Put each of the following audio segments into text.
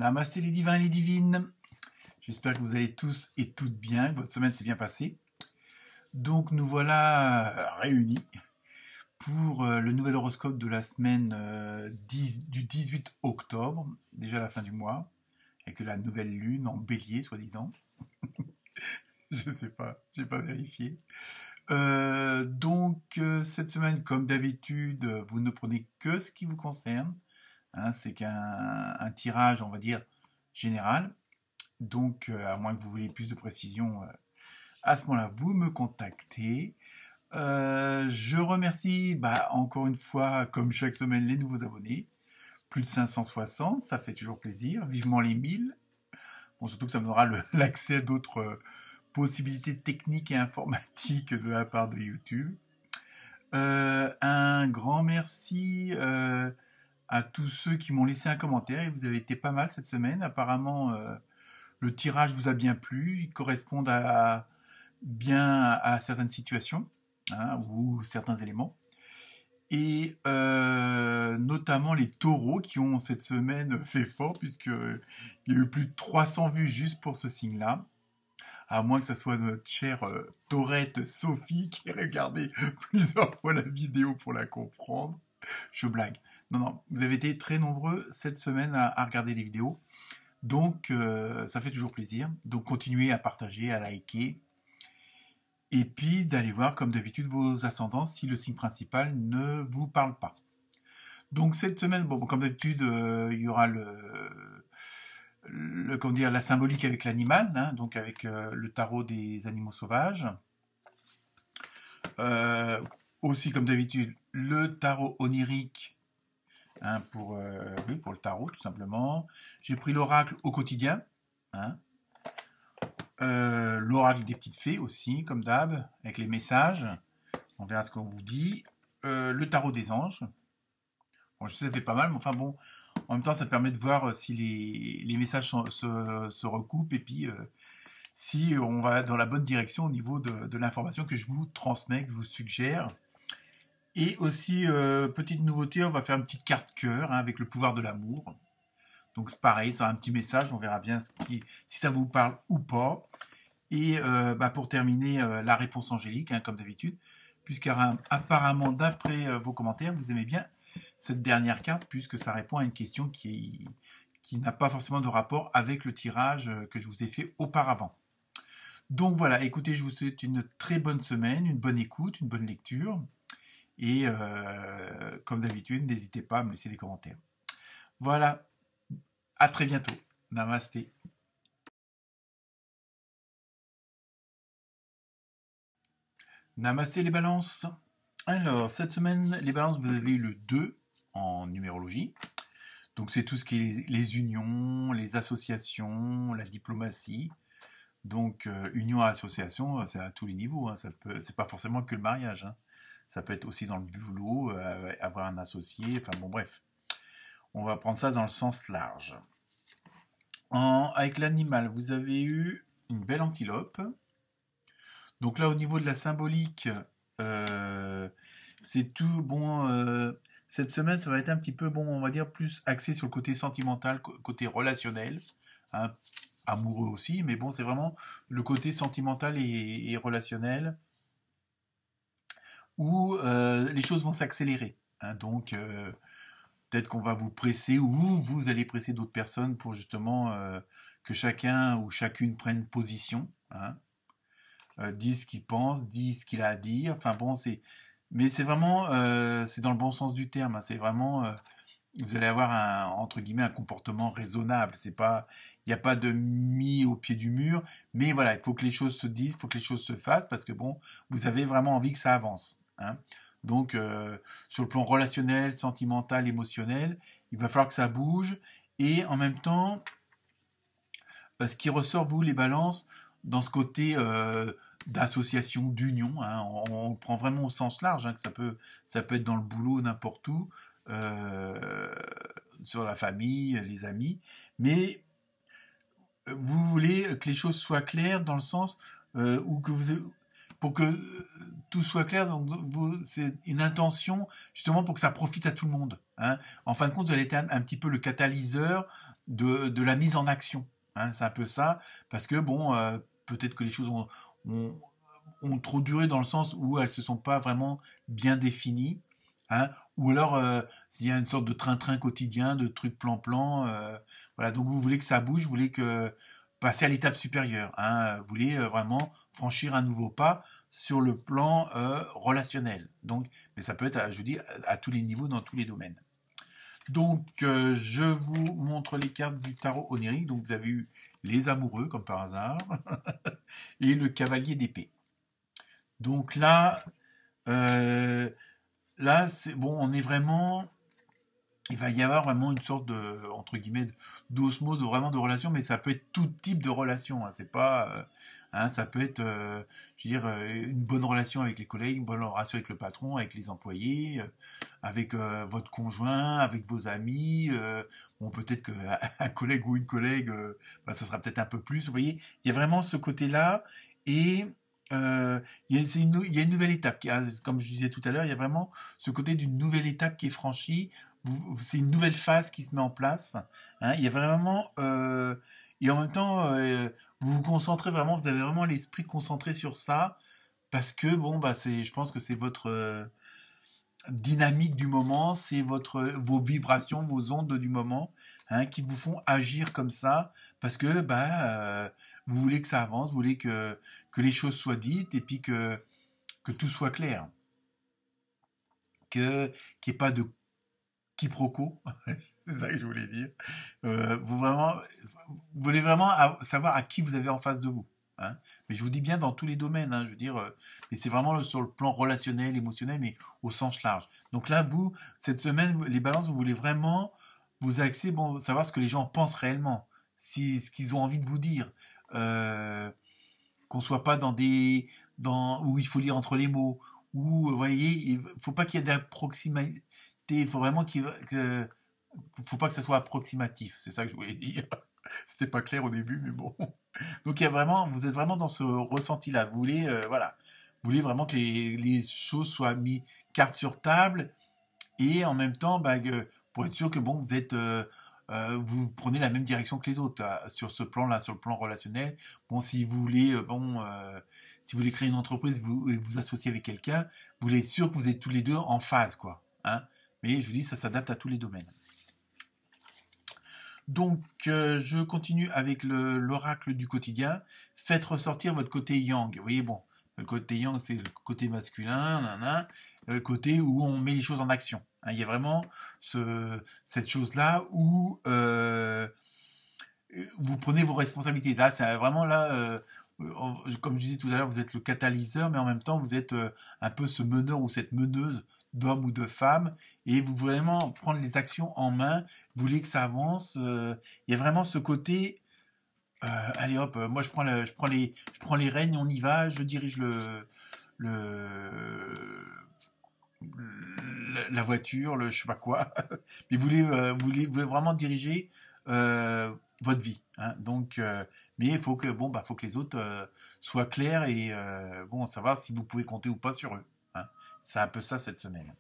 Namasté les divins et les divines. J'espère que vous allez tous et toutes bien, que votre semaine s'est bien passée. Donc nous voilà réunis pour le nouvel horoscope de la semaine du 18 octobre, déjà la fin du mois, avec la nouvelle lune en bélier, soi-disant. Je sais pas, j'ai pas vérifié. Cette semaine, comme d'habitude, vous ne prenez que ce qui vous concerne. Hein, c'est qu'un tirage, on va dire, général. Donc, à moins que vous vouliez plus de précision, à ce moment-là, vous me contactez. Je remercie, encore une fois, comme chaque semaine, les nouveaux abonnés. Plus de 560, ça fait toujours plaisir. Vivement les 1000. Bon, surtout que ça me donnera l'accès à d'autres possibilités techniques et informatiques de la part de YouTube. Un grand merci à tous ceux qui m'ont laissé un commentaire. Et vous avez été pas mal cette semaine. Apparemment, le tirage vous a bien plu. Il correspond bien à certaines situations, hein, ou certains éléments. Et notamment les taureaux qui ont cette semaine fait fort, puisqu'il y a eu plus de 300 vues juste pour ce signe-là. À moins que ça soit notre chère taurette Sophie qui ait regardé plusieurs fois la vidéo pour la comprendre. Je blague. Non, vous avez été très nombreux cette semaine à regarder les vidéos. Donc, ça fait toujours plaisir. Donc, continuez à partager, à liker. Et puis, d'aller voir, comme d'habitude, vos ascendances si le signe principal ne vous parle pas. Donc, cette semaine, comme d'habitude, il y aura la symbolique avec l'animal, hein, donc avec le tarot des animaux sauvages. Aussi, comme d'habitude, le tarot onirique, hein, pour le tarot, tout simplement. J'ai pris l'oracle au quotidien, hein. L'oracle des petites fées aussi, comme d'hab, avec les messages. On verra ce qu'on vous dit. Le tarot des anges. Bon, je sais, ça fait pas mal, mais enfin bon, en même temps, ça permet de voir si les messages se recoupent et puis si on va dans la bonne direction au niveau de l'information que je vous transmets, que je vous suggère. Et aussi, petite nouveauté, on va faire une petite carte cœur, hein, avec le pouvoir de l'amour. Donc c'est pareil, c'est un petit message, on verra bien si ça vous parle ou pas. Et pour terminer, la réponse angélique, hein, comme d'habitude, puisqu'apparemment, d'après vos commentaires, vous aimez bien cette dernière carte, puisque ça répond à une question qui n'a pas forcément de rapport avec le tirage que je vous ai fait auparavant. Donc voilà, écoutez, je vous souhaite une très bonne semaine, une bonne écoute, une bonne lecture. Et comme d'habitude, n'hésitez pas à me laisser des commentaires. Voilà, à très bientôt. Namasté. Namasté les balances. Alors, cette semaine, les balances, vous avez eu le 2 en numérologie. Donc c'est tout ce qui est les unions, les associations, la diplomatie. Donc union à association, c'est à tous les niveaux, hein. C'est pas forcément que le mariage, hein. Ça peut être aussi dans le boulot, avoir un associé, enfin bon bref. On va prendre ça dans le sens large. Avec l'animal, vous avez eu une belle antilope. Donc là, au niveau de la symbolique, c'est tout bon. Cette semaine, ça va être un petit peu, on va dire, plus axé sur le côté sentimental, côté relationnel, hein, amoureux aussi, mais bon, c'est vraiment le côté sentimental et relationnel où les choses vont s'accélérer, hein. Donc, peut-être qu'on va vous presser ou vous allez presser d'autres personnes pour justement que chacun ou chacune prenne position, hein, dise ce qu'il pense, dise ce qu'il a à dire. Enfin bon, mais c'est vraiment, c'est dans le bon sens du terme, hein. C'est vraiment, vous allez avoir entre guillemets un comportement raisonnable. Il n'y a pas de mis au pied du mur, mais voilà, il faut que les choses se disent, il faut que les choses se fassent parce que bon, vous avez vraiment envie que ça avance, hein. Donc, sur le plan relationnel, sentimental, émotionnel, il va falloir que ça bouge. Et en même temps, ce qui ressort, vous, les balances, dans ce côté d'association, d'union, hein, on le prend vraiment au sens large, hein, que ça peut être dans le boulot, n'importe où, sur la famille, les amis. Mais vous voulez que les choses soient claires dans le sens où pour que tout soit clair, donc c'est une intention justement pour que ça profite à tout le monde, hein. En fin de compte, vous allez être un petit peu le catalyseur de la mise en action. Hein, c'est un peu ça, parce que bon, peut-être que les choses ont, ont trop duré dans le sens où elles se sont pas vraiment bien définies. Hein, ou alors il y a une sorte de train-train quotidien, de trucs plan-plan. Voilà, donc vous voulez que ça bouge, vous voulez que passer à l'étape supérieure. Hein, vous voulez vraiment franchir un nouveau pas sur le plan relationnel. Donc, mais ça peut être, je vous dis, à tous les niveaux, dans tous les domaines. Donc, je vous montre les cartes du tarot onirique. Donc, vous avez eu les amoureux, comme par hasard, et le cavalier d'épée. Donc euh, là, c'est bon, on est vraiment, il va y avoir vraiment une sorte de, entre guillemets, d'osmose, vraiment de relation, mais ça peut être tout type de relation. Hein, c'est pas, hein, ça peut être, je veux dire, une bonne relation avec les collègues, une bonne relation avec le patron, avec les employés, avec votre conjoint, avec vos amis. Bon, peut-être qu'un collègue ou une collègue, bah, ça sera peut-être un peu plus. Vous voyez, il y a vraiment ce côté-là et il y a une nouvelle étape. Comme je disais tout à l'heure, il y a vraiment ce côté d'une nouvelle étape qui est franchie. C'est une nouvelle phase qui se met en place. Hein, il y a vraiment et en même temps, vous vous concentrez vraiment, vous avez vraiment l'esprit concentré sur ça parce que bon, bah je pense que c'est votre dynamique du moment, c'est vos vibrations, vos ondes du moment, hein, qui vous font agir comme ça, parce que vous voulez que ça avance, vous voulez que les choses soient dites et puis que tout soit clair, qu'il n'y ait pas de quiproquo, c'est ça que je voulais dire. Vous voulez vraiment savoir à qui vous avez en face de vous. Hein. Mais je vous dis bien dans tous les domaines, hein, je veux dire, mais c'est vraiment sur le plan relationnel, émotionnel, mais au sens large. Donc là, vous, cette semaine, les balances, vous voulez vraiment vous axer, bon, savoir ce que les gens pensent réellement, si, ce qu'ils ont envie de vous dire, euh, qu'on soit pas où il faut lire entre les mots, où, vous voyez, il faut pas qu'il y ait d'approximation, il faut vraiment faut pas que ça soit approximatif, c'est ça que je voulais dire. C'était pas clair au début, mais bon. Donc il y a vraiment, vous êtes vraiment dans ce ressenti-là. Vous voulez, voilà, vous voulez vraiment que les choses soient mises carte sur table et en même temps, pour être sûr que bon, vous prenez la même direction que les autres sur ce plan-là, sur le plan relationnel. Bon, si vous voulez, si vous voulez créer une entreprise, vous associez avec quelqu'un, vous voulez être sûr que vous êtes tous les deux en phase, quoi. Hein. Mais je vous dis, ça s'adapte à tous les domaines. Donc, je continue avec l'oracle du quotidien. Faites ressortir votre côté yang. Vous voyez, bon, le côté yang, c'est le côté masculin, le côté où on met les choses en action. Hein, il y a vraiment cette chose-là où vous prenez vos responsabilités. Là, c'est vraiment là, comme je disais tout à l'heure, vous êtes le catalyseur, mais en même temps, vous êtes un peu ce meneur ou cette meneuse d'hommes ou de femmes, et vous voulez vraiment prendre les actions en main, vous voulez que ça avance. Il y a vraiment ce côté, allez hop, moi je prends les rênes, on y va, je dirige le, la voiture, le je sais pas quoi. Mais vous voulez vraiment diriger votre vie. Hein. Donc, mais il faut que faut que les autres soient clairs et bon savoir si vous pouvez compter ou pas sur eux. Hein. C'est un peu ça cette semaine.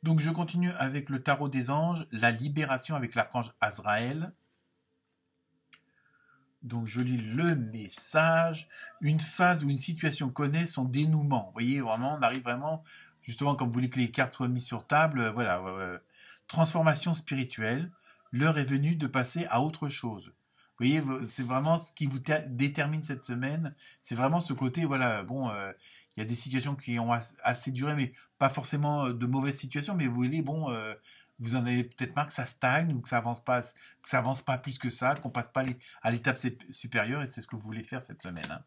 Donc je continue avec le tarot des anges, la libération avec l'archange Azraël. Donc je lis le message. Une phase ou une situation connaît son dénouement. Vous voyez, vraiment, on arrive vraiment, justement, comme vous voulez que les cartes soient mises sur table, voilà. Transformation spirituelle. L'heure est venue de passer à autre chose. Vous voyez, c'est vraiment ce qui vous détermine cette semaine. C'est vraiment ce côté, voilà, bon, il y a des situations qui ont assez duré, mais pas forcément de mauvaises situations, mais vous voyez, bon, vous en avez peut-être marre que ça stagne ou que ça avance pas plus que ça, qu'on passe pas à l'étape supérieure, et c'est ce que vous voulez faire cette semaine.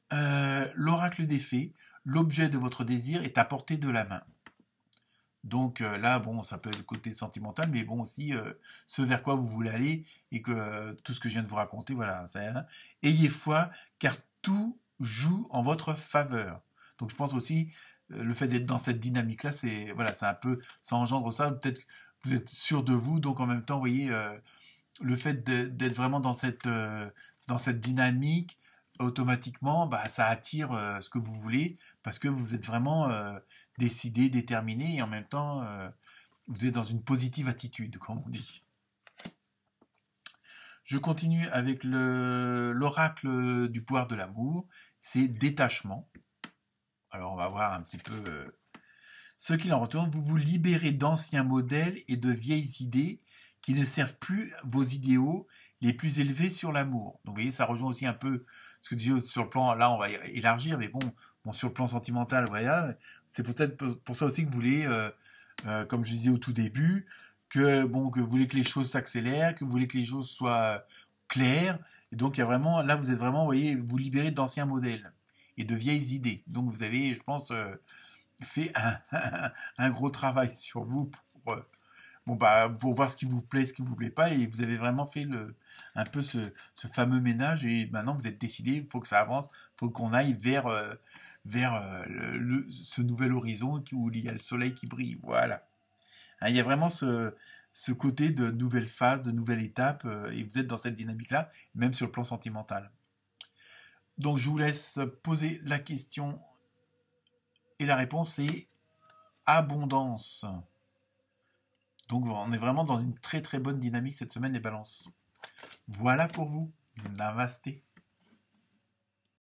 Hein. L'oracle des fées, l'objet de votre désir est à portée de la main. Donc là, bon, ça peut être le côté sentimental, mais bon aussi ce vers quoi vous voulez aller et que tout ce que je viens de vous raconter, voilà. Hein. Ayez foi, car tout joue en votre faveur. Donc je pense aussi le fait d'être dans cette dynamique-là, c'est voilà, c'est un peu, ça engendre ça. Peut-être que vous êtes sûr de vous, donc en même temps, vous voyez, le fait d'être vraiment dans cette dynamique, automatiquement, ça attire ce que vous voulez parce que vous êtes vraiment décidé, déterminé et en même temps, vous êtes dans une positive attitude, comme on dit. Je continue avec l'oracle du pouvoir de l'amour. C'est détachement. Alors on va voir un petit peu ce qu'il en retourne. Vous vous libérez d'anciens modèles et de vieilles idées qui ne servent plus vos idéaux les plus élevés sur l'amour. Donc vous voyez, ça rejoint aussi un peu ce que je dis sur le plan, là on va élargir, mais bon sur le plan sentimental, voilà, c'est peut-être pour ça aussi que vous voulez, comme je disais au tout début, que vous voulez que les choses s'accélèrent, que vous voulez que les choses soient claires, et donc il y a vraiment, là vous êtes vraiment, vous voyez, vous libérez d'anciens modèles et de vieilles idées. Donc vous avez, je pense, fait un gros travail sur vous pour voir ce qui vous plaît, ce qui vous plaît pas, et vous avez vraiment fait un peu ce fameux ménage, et maintenant vous êtes décidé, il faut que ça avance, il faut qu'on aille vers ce nouvel horizon où il y a le soleil qui brille, voilà. Hein, il y a vraiment ce côté de nouvelle phase, de nouvelle étape, et vous êtes dans cette dynamique-là, même sur le plan sentimental. Donc je vous laisse poser la question, et la réponse est abondance. Donc on est vraiment dans une très très bonne dynamique cette semaine, les balances. Voilà pour vous. Namasté.